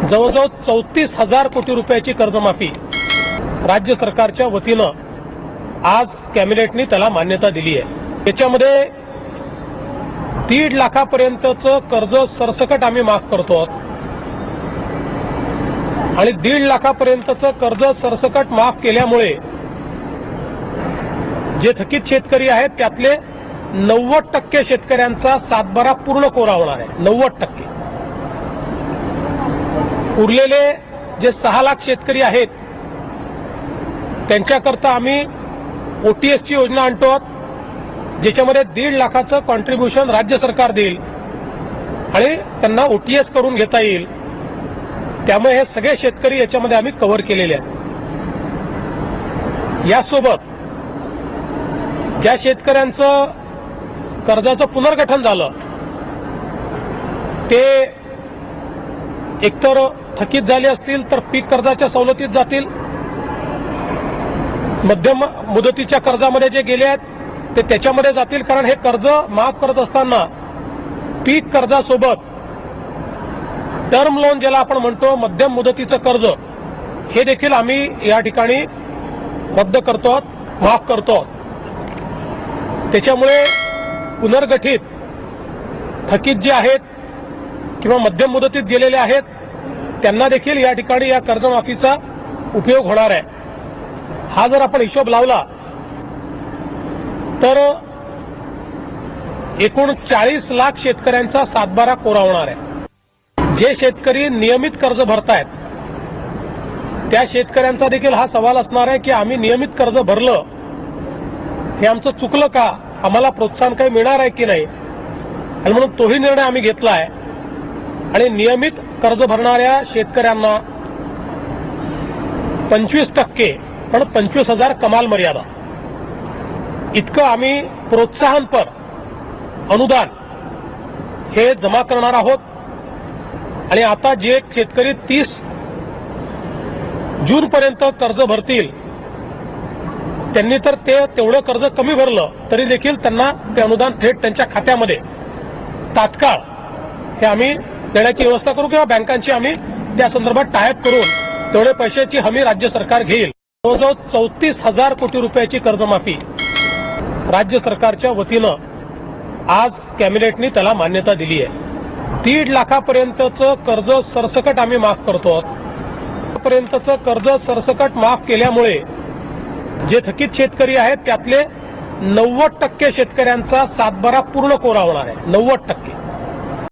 जवळजवळ 34,000 कोटी रुपयाची कर्जमाफी राज्य सरकारच्या वतीनं आज कॅबिनेटने त्याला मान्यता दिली आहे। त्याच्यामध्ये 1.5 लाखापर्यंतचं कर्ज सरसकट आम्ही माफ करतो आणि 1.5 लाखापर्यंतचं कर्ज सरसकट माफ केल्यामुळे जे थकीत शेतकरी आहेत त्यातले 90% शेतकऱ्यांचा सातबारा पूर्ण कोरा होणार आहे। 90%। उरलेले जे 6 लाख शेतकरी आहेत त्यांच्याकरता आम्ही ओटीएसची योजना आणतो, ज्याच्यामध्ये 1.5 लाखाचं कॉन्ट्रीब्युशन राज्य सरकार देईल आणि त्यांना ओटीएस करून घेता येईल। त्यामुळे हे सगळे शेतकरी याच्यामध्ये आम्ही कव्हर केलेले आहेत। यासोबत ज्या शेतकऱ्यांचं कर्जाचं पुनर्गठन झालं ते एकतर थकीत झाले असतील तर पीक कर्जाच्या सवलतीत जातील, मध्यम मुदतीच्या कर्जामध्ये जे गेले आहेत ते त्याच्यामध्ये जातील, कारण हे कर्ज माफ करत असताना पीक कर्जासोबत टर्म लोन ज्याला आपण म्हणतो मध्यम मुदतीचं कर्ज हे देखील आम्ही या ठिकाणी रद्द करतो, माफ करतो। त्याच्यामुळे पुनर्गठित थकीत जे आहेत किंवा मध्यम मुदतीत गेलेले आहेत त्यांना देखील या ठिकाणी या कर्जमाफीचा उपयोग होणार आहे। हा जर आपण हिशोब लावला तर एकूण 40 लाख शेतकऱ्यांचा सातबारा कोरा होणार आहे। जे शेतकरी नियमित कर्ज भरतायत त्या शेतकऱ्यांचा देखील हा सवाल असणार आहे की आम्ही नियमित कर्ज भरलं हे आमचं चुकलं का, आम्हाला प्रोत्साहन काही मिळणार आहे की नाही, आणि म्हणून तोही निर्णय आम्ही घेतला आहे आणि नियमित कर्ज भरणाऱ्या शेतकऱ्यांना 25% पण 25,000 कमाल मर्यादा इतकं आम्ही प्रोत्साहनपर अनुदान हे जमा करणार आहोत। आणि आता जे शेतकरी 30 जूनपर्यंत कर्ज भरतील त्यांनी तर ते तेवढं कर्ज कमी भरलं तरी देखील त्यांना ते अनुदान थेट त्यांच्या खात्यामध्ये तात्काळ हे आम्ही देण्याची व्यवस्था करू किंवा बँकांची आम्ही त्या संदर्भात टायअप करून तेवढे पैशाची हमी राज्य सरकार घेईल। जवळजवळ 34,000 कोटी रुपयाची कर्जमाफी राज्य सरकारच्या वतीनं आज कॅबिनेटने त्याला मान्यता दिली आहे। 1.5 लाखापर्यंतचं कर्ज सरसकट आम्ही माफ करतो। पर्यंतचं कर्ज सरसकट माफ केल्यामुळे जे थकीत शेतकरी आहेत त्यातले 90% शेतकऱ्यांचा सातबारा पूर्ण कोरा होणार आहे। 90%।